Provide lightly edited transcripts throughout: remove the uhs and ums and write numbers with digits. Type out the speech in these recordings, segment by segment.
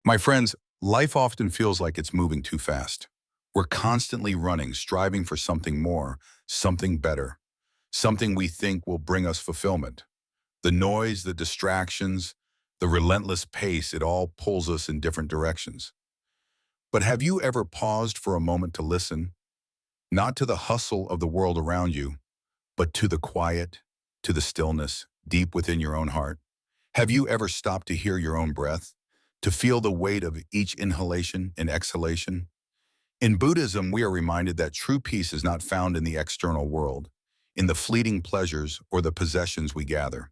My friends, life often feels like it's moving too fast. We're constantly running, striving for something more, something better, something we think will bring us fulfillment. The noise, the distractions, the relentless pace, it all pulls us in different directions. But have you ever paused for a moment to listen, not to the hustle of the world around you, but to the quiet, to the stillness deep within your own heart? Have you ever stopped to hear your own breath, to feel the weight of each inhalation and exhalation? In Buddhism, we are reminded that true peace is not found in the external world, in the fleeting pleasures or the possessions we gather.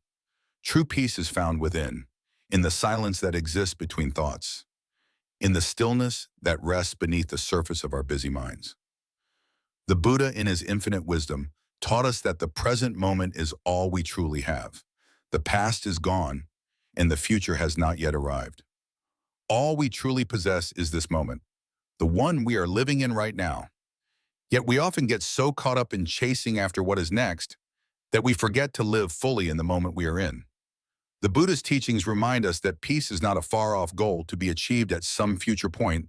True peace is found within, in the silence that exists between thoughts, in the stillness that rests beneath the surface of our busy minds. The Buddha, in his infinite wisdom, taught us that the present moment is all we truly have. The past is gone, and the future has not yet arrived. All we truly possess is this moment, the one we are living in right now. Yet we often get so caught up in chasing after what is next that we forget to live fully in the moment we are in. The Buddhist teachings remind us that peace is not a far-off goal to be achieved at some future point,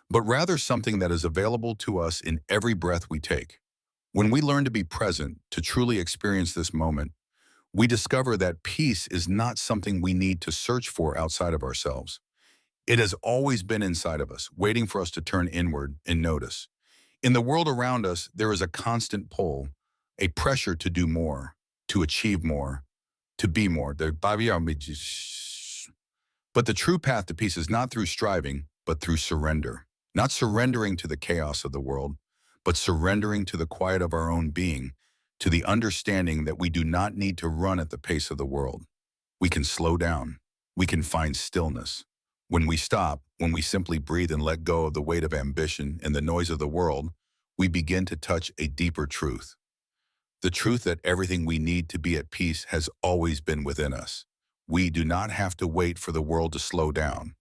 but rather something that is available to us in every breath we take. When we learn to be present, to truly experience this moment, we discover that peace is not something we need to search for outside of ourselves. It has always been inside of us, waiting for us to turn inward and notice. In the world around us, there is a constant pull, a pressure to do more, to achieve more, to be more. But the true path to peace is not through striving, but through surrender. Not surrendering to the chaos of the world, but surrendering to the quiet of our own being, to the understanding that we do not need to run at the pace of the world. We can slow down. We can find stillness. When we stop, when we simply breathe and let go of the weight of ambition and the noise of the world, we begin to touch a deeper truth. The truth that everything we need to be at peace has always been within us. We do not have to wait for the world to slow down.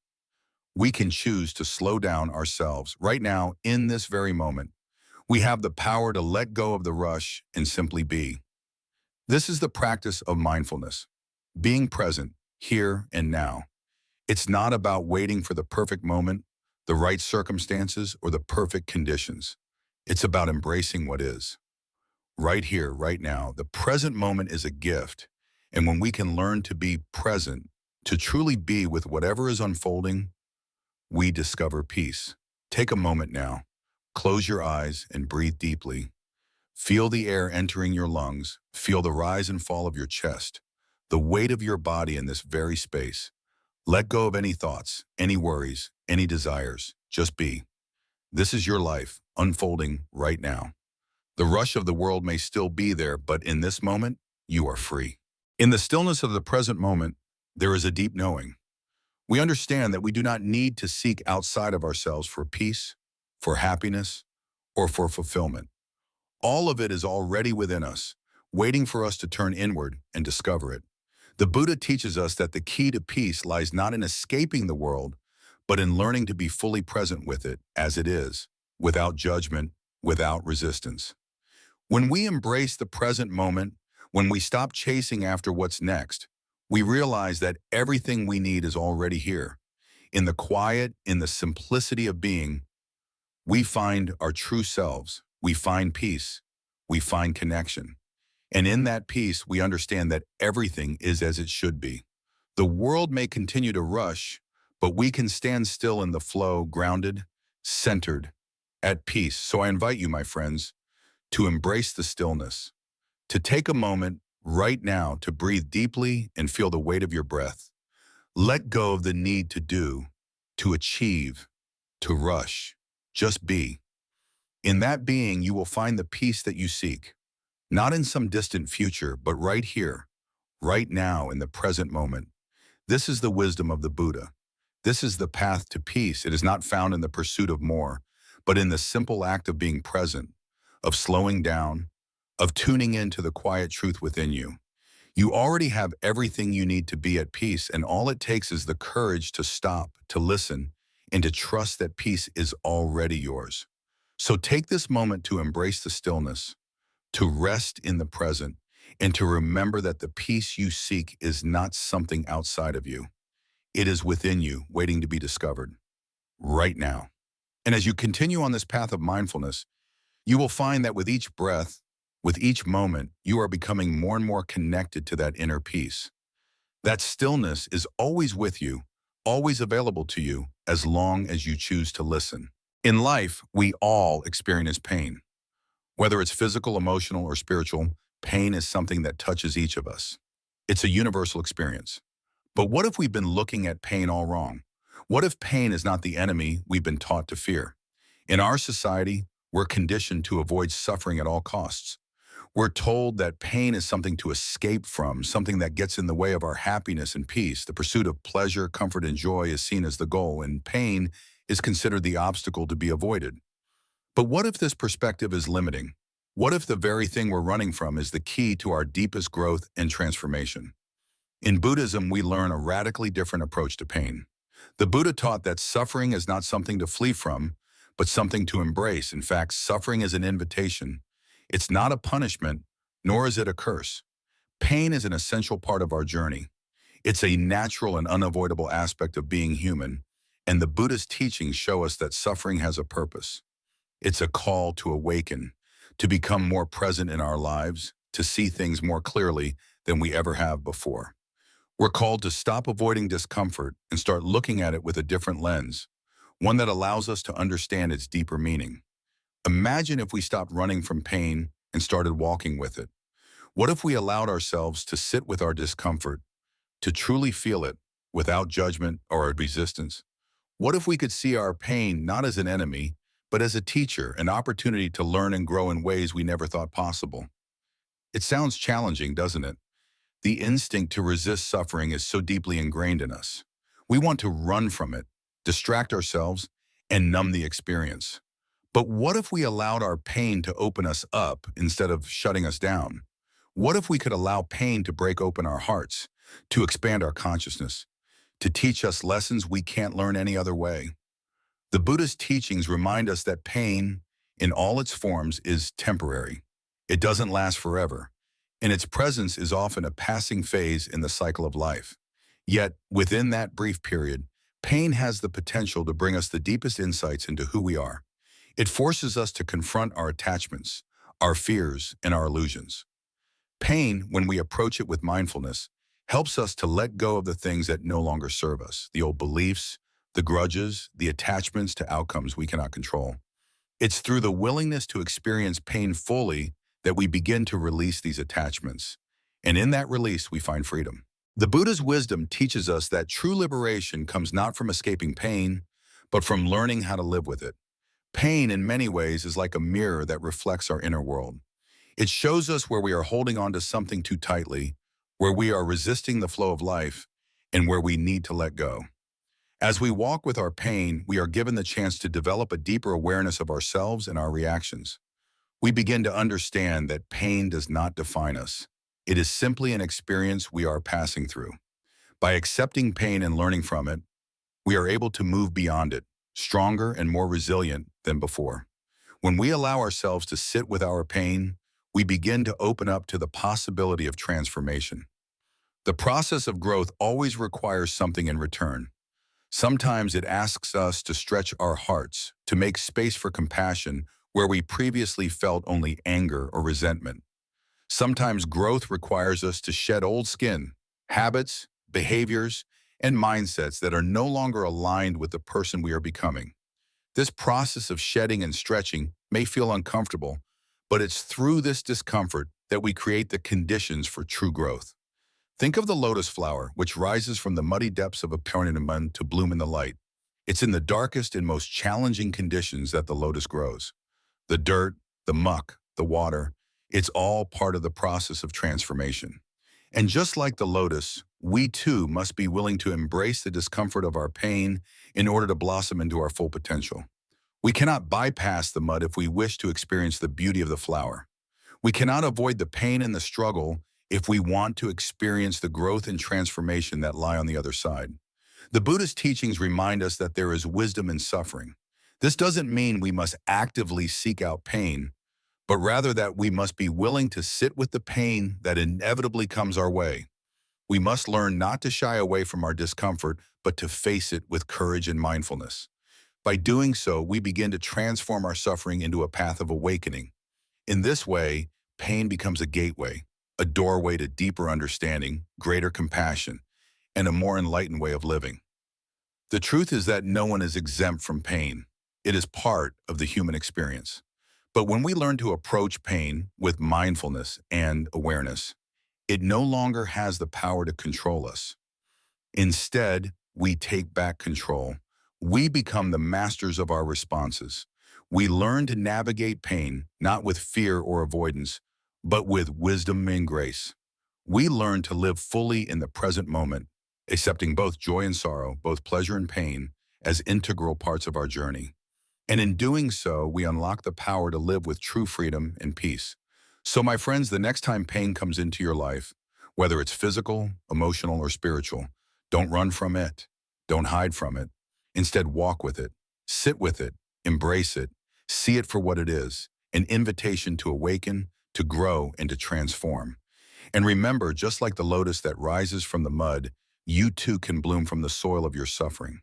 We can choose to slow down ourselves right now in this very moment. We have the power to let go of the rush and simply be. This is the practice of mindfulness, being present here and now. It's not about waiting for the perfect moment, the right circumstances, or the perfect conditions. It's about embracing what is. Right here, right now, the present moment is a gift. And when we can learn to be present, to truly be with whatever is unfolding, we discover peace. Take a moment now. Close your eyes and breathe deeply. Feel the air entering your lungs. Feel the rise and fall of your chest, the weight of your body in this very space. Let go of any thoughts, any worries, any desires. Just be. This is your life, unfolding right now. The rush of the world may still be there, but in this moment, you are free. In the stillness of the present moment, there is a deep knowing. We understand that we do not need to seek outside of ourselves for peace, for happiness, or for fulfillment. All of it is already within us, waiting for us to turn inward and discover it. The Buddha teaches us that the key to peace lies not in escaping the world, but in learning to be fully present with it as it is, without judgment, without resistance. When we embrace the present moment, when we stop chasing after what's next, we realize that everything we need is already here. In the quiet, in the simplicity of being, we find our true selves, we find peace, we find connection. And in that peace, we understand that everything is as it should be. The world may continue to rush, but we can stand still in the flow, grounded, centered, at peace. So I invite you, my friends, to embrace the stillness, to take a moment right now to breathe deeply and feel the weight of your breath. Let go of the need to do, to achieve, to rush. Just be. In that being, you will find the peace that you seek, not in some distant future, but right here, right now in the present moment. This is the wisdom of the Buddha. This is the path to peace. It is not found in the pursuit of more, but in the simple act of being present, of slowing down, of tuning into the quiet truth within you. You already have everything you need to be at peace, and all it takes is the courage to stop, to listen, and to trust that peace is already yours. So take this moment to embrace the stillness, to rest in the present, and to remember that the peace you seek is not something outside of you. It is within you, waiting to be discovered, right now. And as you continue on this path of mindfulness, you will find that with each breath, with each moment, you are becoming more and more connected to that inner peace. That stillness is always with you, always available to you, as long as you choose to listen. In life, we all experience pain. Whether it's physical, emotional, or spiritual, pain is something that touches each of us. It's a universal experience. But what if we've been looking at pain all wrong? What if pain is not the enemy we've been taught to fear? In our society, we're conditioned to avoid suffering at all costs. We're told that pain is something to escape from, something that gets in the way of our happiness and peace. The pursuit of pleasure, comfort, and joy is seen as the goal, and pain is considered the obstacle to be avoided. But what if this perspective is limiting? What if the very thing we're running from is the key to our deepest growth and transformation? In Buddhism, we learn a radically different approach to pain. The Buddha taught that suffering is not something to flee from, but something to embrace. In fact, suffering is an invitation. It's not a punishment, nor is it a curse. Pain is an essential part of our journey. It's a natural and unavoidable aspect of being human, and the Buddhist teachings show us that suffering has a purpose. It's a call to awaken, to become more present in our lives, to see things more clearly than we ever have before. We're called to stop avoiding discomfort and start looking at it with a different lens, one that allows us to understand its deeper meaning. Imagine if we stopped running from pain and started walking with it. What if we allowed ourselves to sit with our discomfort, to truly feel it without judgment or resistance? What if we could see our pain not as an enemy, but as a teacher, an opportunity to learn and grow in ways we never thought possible? It sounds challenging, doesn't it? The instinct to resist suffering is so deeply ingrained in us. We want to run from it, distract ourselves, and numb the experience. But what if we allowed our pain to open us up instead of shutting us down? What if we could allow pain to break open our hearts, to expand our consciousness, to teach us lessons we can't learn any other way? The Buddhist teachings remind us that pain, in all its forms, is temporary. It doesn't last forever, and its presence is often a passing phase in the cycle of life. Yet, within that brief period, pain has the potential to bring us the deepest insights into who we are. It forces us to confront our attachments, our fears, and our illusions. Pain, when we approach it with mindfulness, helps us to let go of the things that no longer serve us, the old beliefs, the grudges, the attachments to outcomes we cannot control. It's through the willingness to experience pain fully that we begin to release these attachments. And in that release, we find freedom. The Buddha's wisdom teaches us that true liberation comes not from escaping pain, but from learning how to live with it. Pain, in many ways, is like a mirror that reflects our inner world. It shows us where we are holding on to something too tightly, where we are resisting the flow of life, and where we need to let go. As we walk with our pain, we are given the chance to develop a deeper awareness of ourselves and our reactions. We begin to understand that pain does not define us. It is simply an experience we are passing through. By accepting pain and learning from it, we are able to move beyond it, stronger and more resilient than before. When we allow ourselves to sit with our pain, we begin to open up to the possibility of transformation. The process of growth always requires something in return. Sometimes it asks us to stretch our hearts, to make space for compassion where we previously felt only anger or resentment. Sometimes growth requires us to shed old skin, habits, behaviors, and mindsets that are no longer aligned with the person we are becoming. This process of shedding and stretching may feel uncomfortable, but it's through this discomfort that we create the conditions for true growth. Think of the lotus flower, which rises from the muddy depths of a perineum to bloom in the light. It's in the darkest and most challenging conditions that the lotus grows. The dirt, the muck, the water, it's all part of the process of transformation. And just like the lotus, we too must be willing to embrace the discomfort of our pain in order to blossom into our full potential. We cannot bypass the mud if we wish to experience the beauty of the flower. We cannot avoid the pain and the struggle if we want to experience the growth and transformation that lie on the other side. The Buddhist teachings remind us that there is wisdom in suffering. This doesn't mean we must actively seek out pain, but rather that we must be willing to sit with the pain that inevitably comes our way. We must learn not to shy away from our discomfort, but to face it with courage and mindfulness. By doing so, we begin to transform our suffering into a path of awakening. In this way, pain becomes a gateway, a doorway to deeper understanding, greater compassion, and a more enlightened way of living. The truth is that no one is exempt from pain. It is part of the human experience. But when we learn to approach pain with mindfulness and awareness, it no longer has the power to control us. Instead, we take back control. We become the masters of our responses. We learn to navigate pain, not with fear or avoidance, but with wisdom and grace. We learn to live fully in the present moment, accepting both joy and sorrow, both pleasure and pain, as integral parts of our journey. And in doing so, we unlock the power to live with true freedom and peace. So, my friends, the next time pain comes into your life, whether it's physical, emotional, or spiritual, don't run from it. Don't hide from it. Instead, walk with it, sit with it, embrace it, see it for what it is, an invitation to awaken, to grow, and to transform. And remember, just like the lotus that rises from the mud, you too can bloom from the soil of your suffering.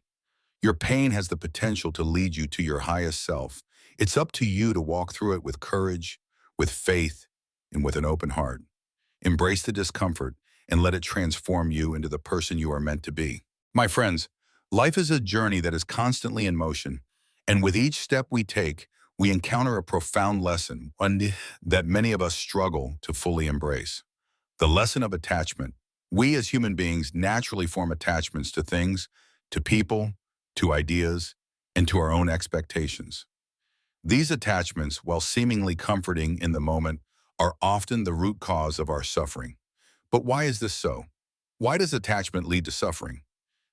Your pain has the potential to lead you to your highest self. It's up to you to walk through it with courage, with faith, and with an open heart. Embrace the discomfort and let it transform you into the person you are meant to be. My friends, life is a journey that is constantly in motion, and with each step we take, we encounter a profound lesson, one that many of us struggle to fully embrace. The lesson of attachment. We as human beings naturally form attachments to things, to people, to ideas, and to our own expectations. These attachments, while seemingly comforting in the moment, are often the root cause of our suffering. But why is this so? Why does attachment lead to suffering?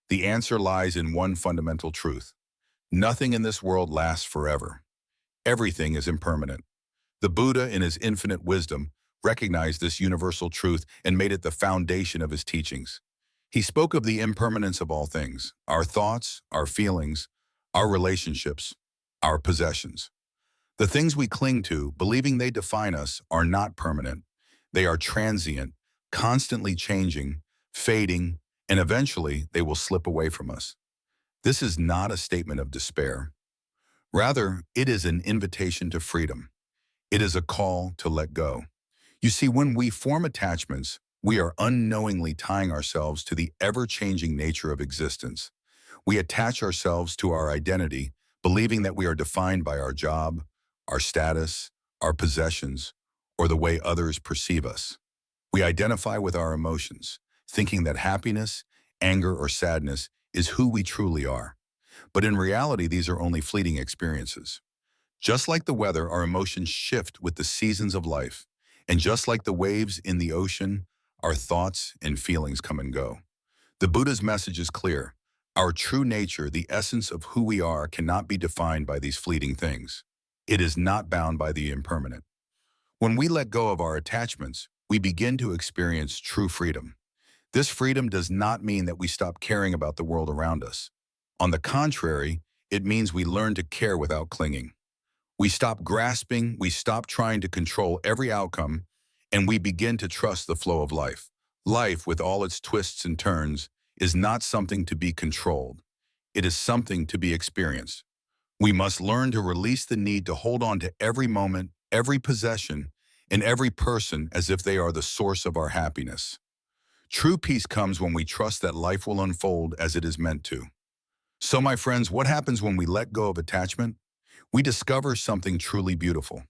The answer lies in one fundamental truth. Nothing in this world lasts forever. Everything is impermanent. The Buddha, in his infinite wisdom, recognized this universal truth and made it the foundation of his teachings. He spoke of the impermanence of all things, our thoughts, our feelings, our relationships, our possessions. The things we cling to, believing they define us, are not permanent. They are transient, constantly changing, fading, and eventually they will slip away from us. This is not a statement of despair. Rather, it is an invitation to freedom. It is a call to let go. You see, when we form attachments, we are unknowingly tying ourselves to the ever-changing nature of existence. We attach ourselves to our identity, believing that we are defined by our job, our status, our possessions, or the way others perceive us. We identify with our emotions, thinking that happiness, anger, or sadness is who we truly are. But in reality, these are only fleeting experiences. Just like the weather, our emotions shift with the seasons of life. And just like the waves in the ocean, our thoughts and feelings come and go. The Buddha's message is clear. Our true nature, the essence of who we are, cannot be defined by these fleeting things. It is not bound by the impermanent. When we let go of our attachments, we begin to experience true freedom. This freedom does not mean that we stop caring about the world around us. On the contrary, it means we learn to care without clinging. We stop grasping, we stop trying to control every outcome, and we begin to trust the flow of life. Life, with all its twists and turns, is not something to be controlled. It is something to be experienced. We must learn to release the need to hold on to every moment, every possession, and every person as if they are the source of our happiness. True peace comes when we trust that life will unfold as it is meant to. So, my friends, what happens when we let go of attachment? We discover something truly beautiful.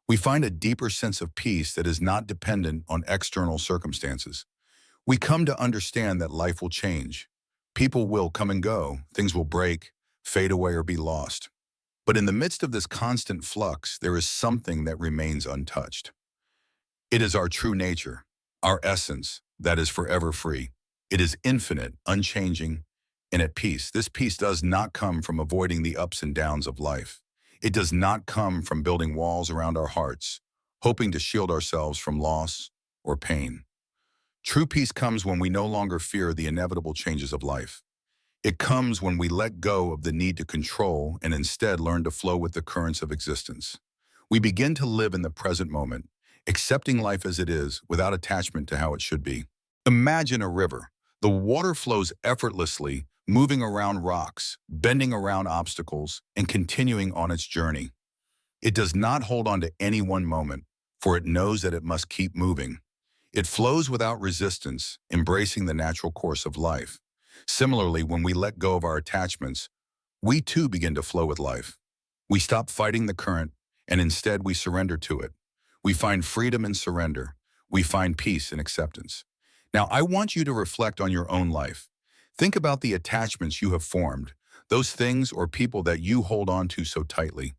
We find a deeper sense of peace that is not dependent on external circumstances. We come to understand that life will change. People will come and go, things will break, fade away, or be lost. But in the midst of this constant flux, there is something that remains untouched. It is our true nature, our essence, that is forever free. It is infinite, unchanging, and at peace. This peace does not come from avoiding the ups and downs of life. It does not come from building walls around our hearts, hoping to shield ourselves from loss or pain. True peace comes when we no longer fear the inevitable changes of life. It comes when we let go of the need to control and instead learn to flow with the currents of existence. We begin to live in the present moment, accepting life as it is without attachment to how it should be. Imagine a river. The water flows effortlessly, moving around rocks, bending around obstacles, and continuing on its journey. It does not hold on to any one moment, for it knows that it must keep moving. It flows without resistance, embracing the natural course of life. Similarly, when we let go of our attachments, we too begin to flow with life. We stop fighting the current, and instead we surrender to it. We find freedom in surrender. We find peace in acceptance. Now, I want you to reflect on your own life. Think about the attachments you have formed, those things or people that you hold on to so tightly.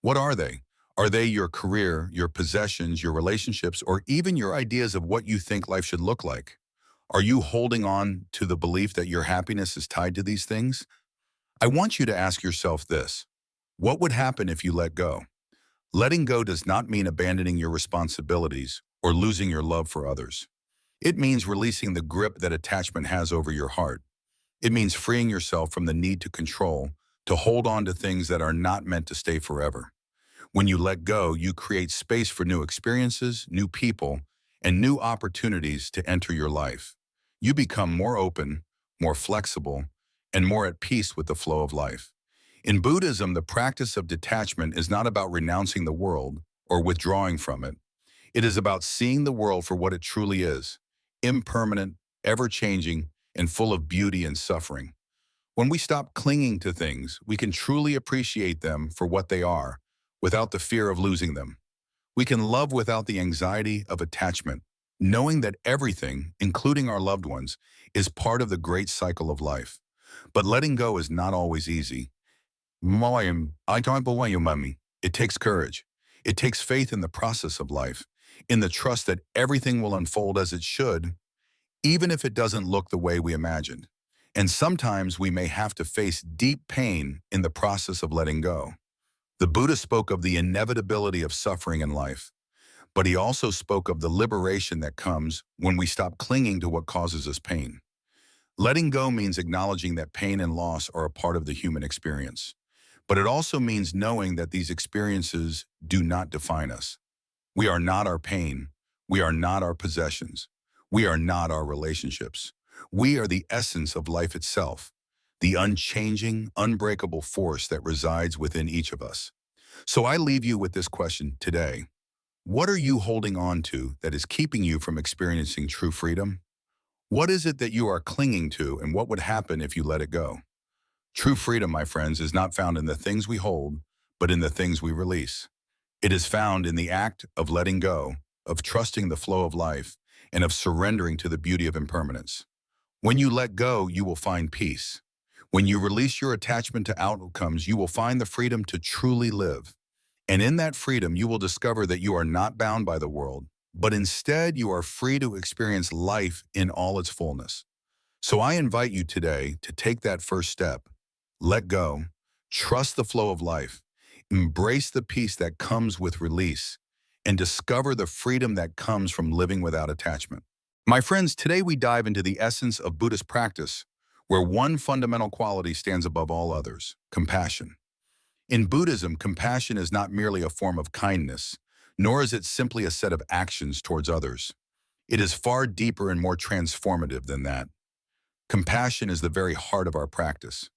What are they? Are they your career, your possessions, your relationships, or even your ideas of what you think life should look like? Are you holding on to the belief that your happiness is tied to these things? I want you to ask yourself this. What would happen if you let go? Letting go does not mean abandoning your responsibilities or losing your love for others. It means releasing the grip that attachment has over your heart. It means freeing yourself from the need to control, to hold on to things that are not meant to stay forever. When you let go, you create space for new experiences, new people, and new opportunities to enter your life. You become more open, more flexible, and more at peace with the flow of life. In Buddhism, the practice of detachment is not about renouncing the world or withdrawing from it. It is about seeing the world for what it truly is, impermanent, ever-changing, and full of beauty and suffering. When we stop clinging to things, we can truly appreciate them for what they are, without the fear of losing them. We can love without the anxiety of attachment, knowing that everything, including our loved ones, is part of the great cycle of life. But letting go is not always easy. I can't believe you, Mummy. It takes courage. It takes faith in the process of life, in the trust that everything will unfold as it should, even if it doesn't look the way we imagined. And sometimes we may have to face deep pain in the process of letting go. The Buddha spoke of the inevitability of suffering in life, but he also spoke of the liberation that comes when we stop clinging to what causes us pain. Letting go means acknowledging that pain and loss are a part of the human experience, but it also means knowing that these experiences do not define us. We are not our pain. We are not our possessions. We are not our relationships. We are the essence of life itself, the unchanging, unbreakable force that resides within each of us. So I leave you with this question today. What are you holding on to that is keeping you from experiencing true freedom? What is it that you are clinging to, and what would happen if you let it go? True freedom, my friends, is not found in the things we hold, but in the things we release. It is found in the act of letting go, of trusting the flow of life, and of surrendering to the beauty of impermanence. When you let go, you will find peace. When you release your attachment to outcomes, you will find the freedom to truly live. And in that freedom, you will discover that you are not bound by the world, but instead you are free to experience life in all its fullness. So I invite you today to take that first step. Let go, trust the flow of life, embrace the peace that comes with release, and discover the freedom that comes from living without attachment. My friends, today we dive into the essence of Buddhist practice, where one fundamental quality stands above all others: compassion. In Buddhism, compassion is not merely a form of kindness, nor is it simply a set of actions towards others. It is far deeper and more transformative than that. Compassion is the very heart of our practice.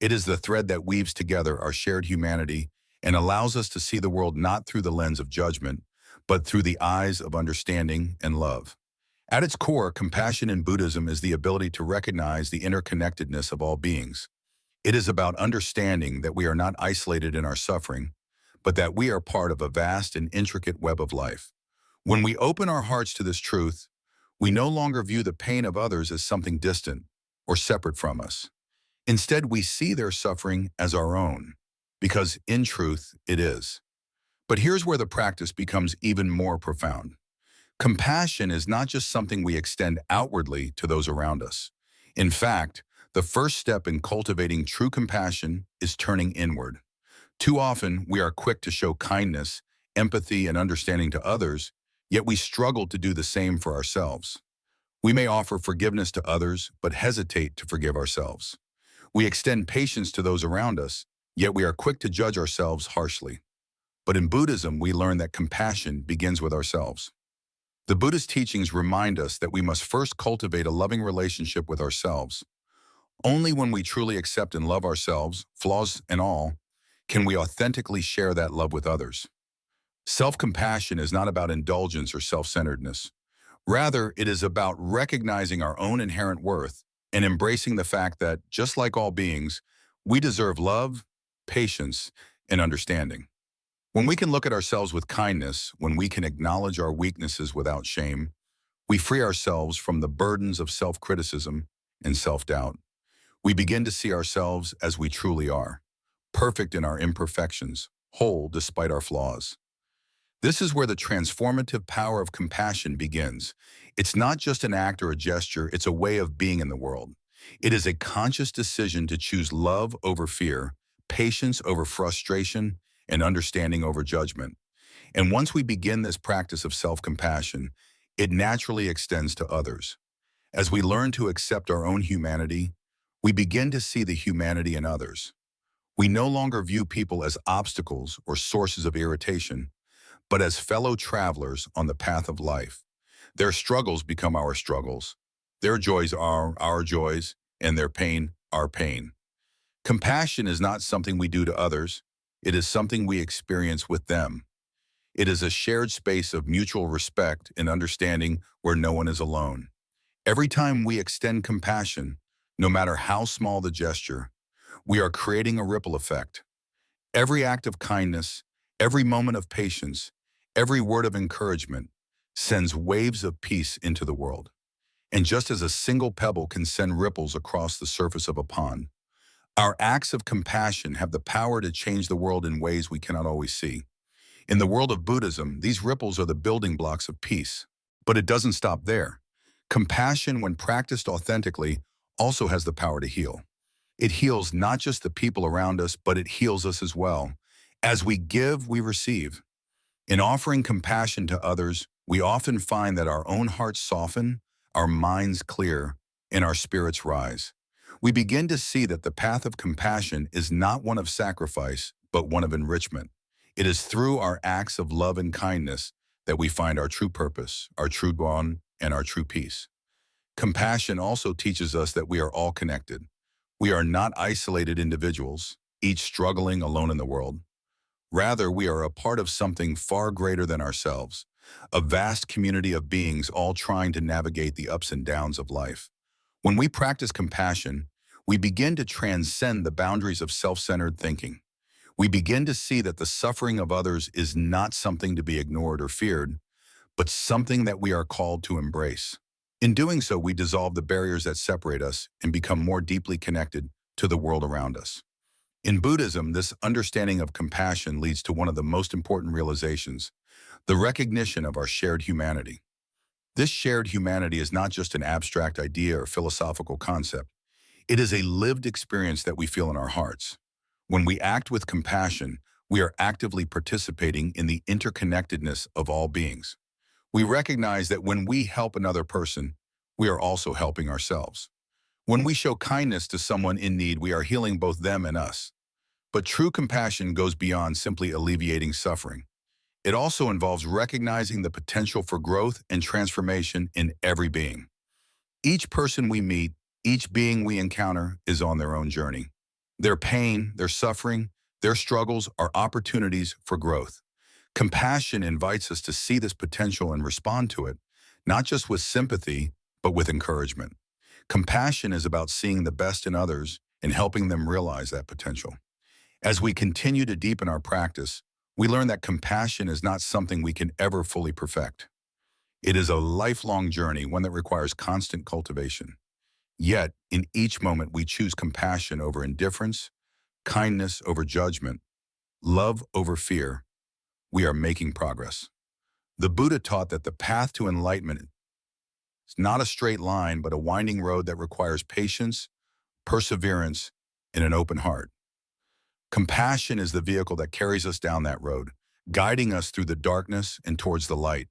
It is the thread that weaves together our shared humanity and allows us to see the world not through the lens of judgment, but through the eyes of understanding and love. At its core, compassion in Buddhism is the ability to recognize the interconnectedness of all beings. It is about understanding that we are not isolated in our suffering, but that we are part of a vast and intricate web of life. When we open our hearts to this truth, we no longer view the pain of others as something distant or separate from us. Instead, we see their suffering as our own, because in truth, it is. But here's where the practice becomes even more profound. Compassion is not just something we extend outwardly to those around us. In fact, the first step in cultivating true compassion is turning inward. Too often, we are quick to show kindness, empathy, and understanding to others, yet we struggle to do the same for ourselves. We may offer forgiveness to others, but hesitate to forgive ourselves. We extend patience to those around us, yet we are quick to judge ourselves harshly. But in Buddhism, we learn that compassion begins with ourselves. The Buddhist teachings remind us that we must first cultivate a loving relationship with ourselves. Only when we truly accept and love ourselves, flaws and all, can we authentically share that love with others. Self-compassion is not about indulgence or self-centeredness. Rather, it is about recognizing our own inherent worth and embracing the fact that, just like all beings, we deserve love, patience, and understanding. When we can look at ourselves with kindness, when we can acknowledge our weaknesses without shame, we free ourselves from the burdens of self-criticism and self-doubt. We begin to see ourselves as we truly are, perfect in our imperfections, whole despite our flaws. This is where the transformative power of compassion begins. It's not just an act or a gesture, it's a way of being in the world. It is a conscious decision to choose love over fear, patience over frustration, and understanding over judgment. And once we begin this practice of self-compassion, it naturally extends to others. As we learn to accept our own humanity, we begin to see the humanity in others. We no longer view people as obstacles or sources of irritation, but as fellow travelers on the path of life. Their struggles become our struggles. Their joys are our joys, and their pain, our pain. Compassion is not something we do to others. It is something we experience with them. It is a shared space of mutual respect and understanding where no one is alone. Every time we extend compassion, no matter how small the gesture, we are creating a ripple effect. Every act of kindness, every moment of patience, every word of encouragement sends waves of peace into the world. And just as a single pebble can send ripples across the surface of a pond, our acts of compassion have the power to change the world in ways we cannot always see. In the world of Buddhism, these ripples are the building blocks of peace. But it doesn't stop there. Compassion, when practiced authentically, also has the power to heal. It heals not just the people around us, but it heals us as well. As we give, we receive. In offering compassion to others, we often find that our own hearts soften, our minds clear, and our spirits rise. We begin to see that the path of compassion is not one of sacrifice, but one of enrichment. It is through our acts of love and kindness that we find our true purpose, our true bond, and our true peace. Compassion also teaches us that we are all connected. We are not isolated individuals, each struggling alone in the world. Rather, we are a part of something far greater than ourselves, a vast community of beings all trying to navigate the ups and downs of life. When we practice compassion, we begin to transcend the boundaries of self-centered thinking. We begin to see that the suffering of others is not something to be ignored or feared, but something that we are called to embrace. In doing so, we dissolve the barriers that separate us and become more deeply connected to the world around us. In Buddhism, this understanding of compassion leads to one of the most important realizations, the recognition of our shared humanity. This shared humanity is not just an abstract idea or philosophical concept. It is a lived experience that we feel in our hearts. When we act with compassion, we are actively participating in the interconnectedness of all beings. We recognize that when we help another person, we are also helping ourselves. When we show kindness to someone in need, we are healing both them and us. But true compassion goes beyond simply alleviating suffering. It also involves recognizing the potential for growth and transformation in every being. Each person we meet, each being we encounter is on their own journey. Their pain, their suffering, their struggles are opportunities for growth. Compassion invites us to see this potential and respond to it, not just with sympathy, but with encouragement. Compassion is about seeing the best in others and helping them realize that potential. As we continue to deepen our practice, we learn that compassion is not something we can ever fully perfect. It is a lifelong journey, one that requires constant cultivation. Yet, in each moment, we choose compassion over indifference, kindness over judgment, love over fear. We are making progress. The Buddha taught that the path to enlightenment is not a straight line, but a winding road that requires patience, perseverance, and an open heart. Compassion is the vehicle that carries us down that road, guiding us through the darkness and towards the light.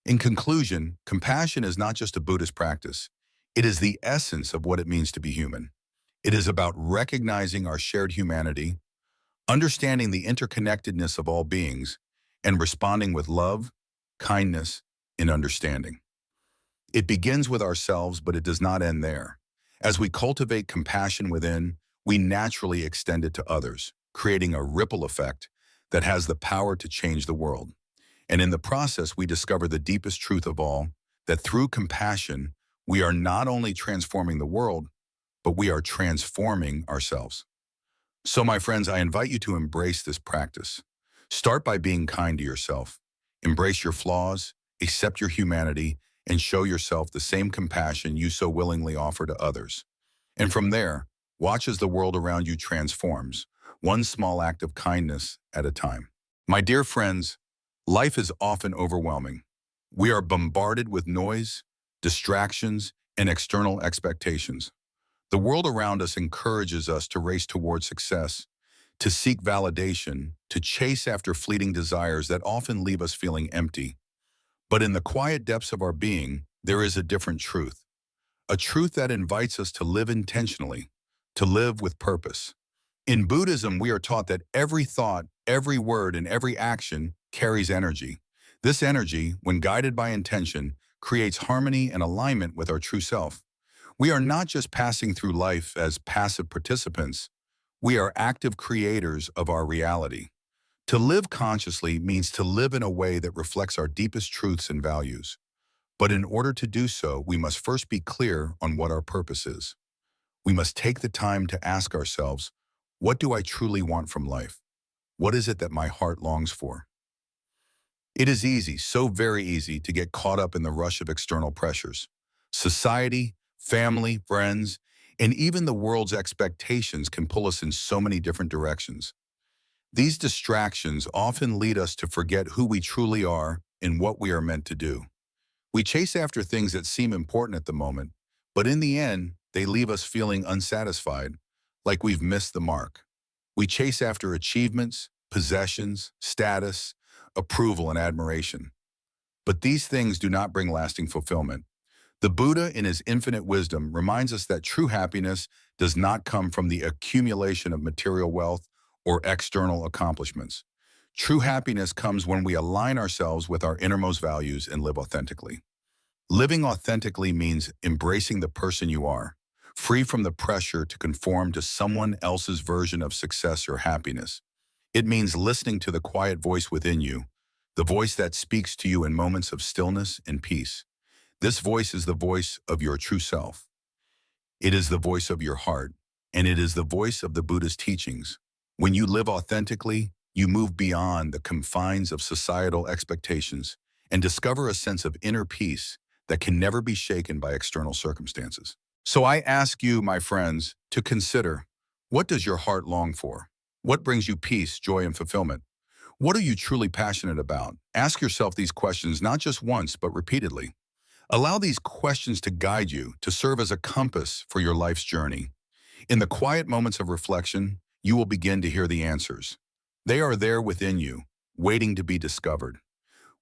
In conclusion, compassion is not just a Buddhist practice. It is the essence of what it means to be human. It is about recognizing our shared humanity, understanding the interconnectedness of all beings, and responding with love, kindness, in understanding. It begins with ourselves, but it does not end there. As we cultivate compassion within, we naturally extend it to others, creating a ripple effect that has the power to change the world. And in the process, we discover the deepest truth of all, that through compassion, we are not only transforming the world, but we are transforming ourselves. So, my friends, I invite you to embrace this practice. Start by being kind to yourself. Embrace your flaws, accept your humanity, and show yourself the same compassion you so willingly offer to others. And from there, watch as the world around you transforms, one small act of kindness at a time. My dear friends, life is often overwhelming. We are bombarded with noise, distractions, and external expectations. The world around us encourages us to race toward success, to seek validation, to chase after fleeting desires that often leave us feeling empty. But in the quiet depths of our being, there is a different truth, a truth that invites us to live intentionally, to live with purpose. In Buddhism, we are taught that every thought, every word, and every action carries energy. This energy, when guided by intention, creates harmony and alignment with our true self. We are not just passing through life as passive participants, we are active creators of our reality. To live consciously means to live in a way that reflects our deepest truths and values. But in order to do so, we must first be clear on what our purpose is. We must take the time to ask ourselves, what do I truly want from life? What is it that my heart longs for? It is easy, so very easy, to get caught up in the rush of external pressures. Society, family, friends, and even the world's expectations can pull us in so many different directions. These distractions often lead us to forget who we truly are and what we are meant to do. We chase after things that seem important at the moment, but in the end, they leave us feeling unsatisfied, like we've missed the mark. We chase after achievements, possessions, status, approval, and admiration. But these things do not bring lasting fulfillment. The Buddha, in his infinite wisdom, reminds us that true happiness does not come from the accumulation of material wealth or external accomplishments. True happiness comes when we align ourselves with our innermost values and live authentically. Living authentically means embracing the person you are, free from the pressure to conform to someone else's version of success or happiness. It means listening to the quiet voice within you, the voice that speaks to you in moments of stillness and peace. This voice is the voice of your true self. It is the voice of your heart, and it is the voice of the Buddhist teachings. When you live authentically, you move beyond the confines of societal expectations and discover a sense of inner peace that can never be shaken by external circumstances. So I ask you, my friends, to consider, what does your heart long for? What brings you peace, joy, and fulfillment? What are you truly passionate about? Ask yourself these questions not just once, but repeatedly. Allow these questions to guide you, to serve as a compass for your life's journey. In the quiet moments of reflection, you will begin to hear the answers. They are there within you, waiting to be discovered.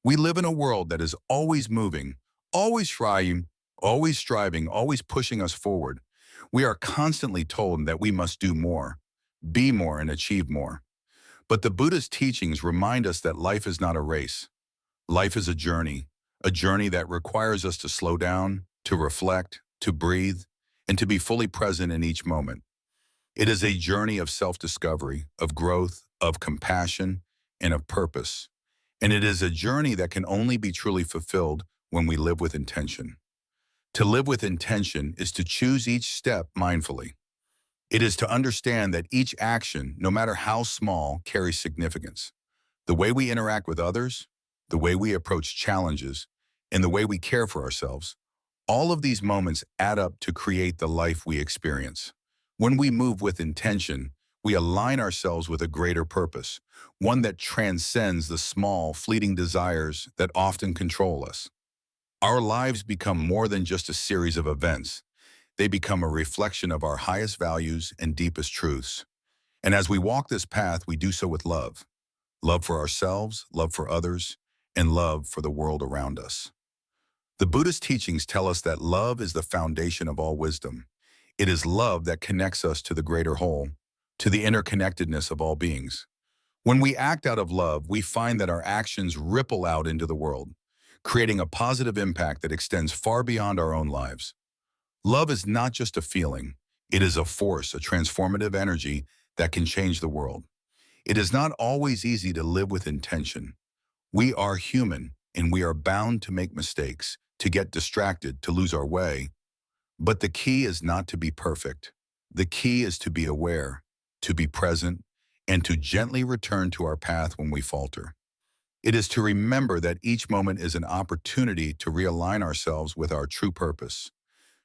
We live in a world that is always moving, always striving, always pushing us forward. We are constantly told that we must do more, be more, and achieve more. But the Buddhist teachings remind us that life is not a race. Life is a journey that requires us to slow down, to reflect, to breathe, and to be fully present in each moment. It is a journey of self-discovery, of growth, of compassion, and of purpose. And it is a journey that can only be truly fulfilled when we live with intention. To live with intention is to choose each step mindfully. It is to understand that each action, no matter how small, carries significance. The way we interact with others, the way we approach challenges, and the way we care for ourselves, all of these moments add up to create the life we experience. When we move with intention, we align ourselves with a greater purpose, one that transcends the small, fleeting desires that often control us. Our lives become more than just a series of events. They become a reflection of our highest values and deepest truths. And as we walk this path, we do so with love. Love for ourselves, love for others, and love for the world around us. The Buddhist teachings tell us that love is the foundation of all wisdom. It is love that connects us to the greater whole, to the interconnectedness of all beings. When we act out of love, we find that our actions ripple out into the world, creating a positive impact that extends far beyond our own lives. Love is not just a feeling. It is a force, a transformative energy that can change the world. It is not always easy to live with intention. We are human, and we are bound to make mistakes, to get distracted, to lose our way. But the key is not to be perfect. The key is to be aware, to be present, and to gently return to our path when we falter. It is to remember that each moment is an opportunity to realign ourselves with our true purpose,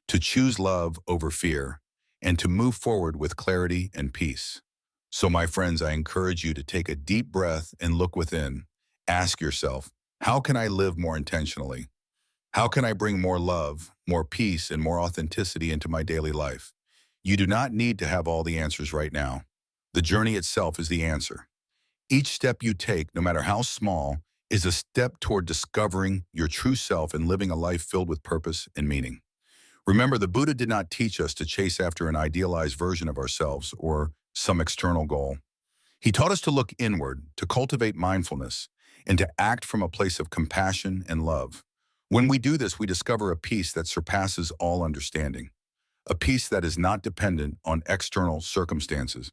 to choose love over fear, and to move forward with clarity and peace. So, my friends, I encourage you to take a deep breath and look within. Ask yourself, how can I live more intentionally? How can I bring more love, more peace, and more authenticity into my daily life? You do not need to have all the answers right now. The journey itself is the answer. Each step you take, no matter how small, is a step toward discovering your true self and living a life filled with purpose and meaning. Remember, the Buddha did not teach us to chase after an idealized version of ourselves or some external goal. He taught us to look inward, to cultivate mindfulness, and to act from a place of compassion and love. When we do this, we discover a peace that surpasses all understanding, a peace that is not dependent on external circumstances,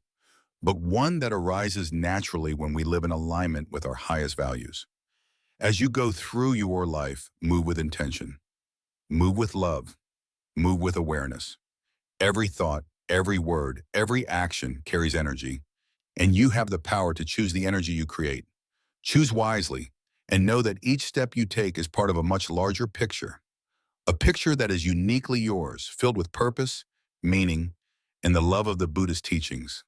but one that arises naturally when we live in alignment with our highest values. As you go through your life, move with intention, move with love, move with awareness. Every thought, every word, every action carries energy, and you have the power to choose the energy you create. Choose wisely, and know that each step you take is part of a much larger picture, a picture that is uniquely yours, filled with purpose, meaning, and the love of the Buddhist teachings.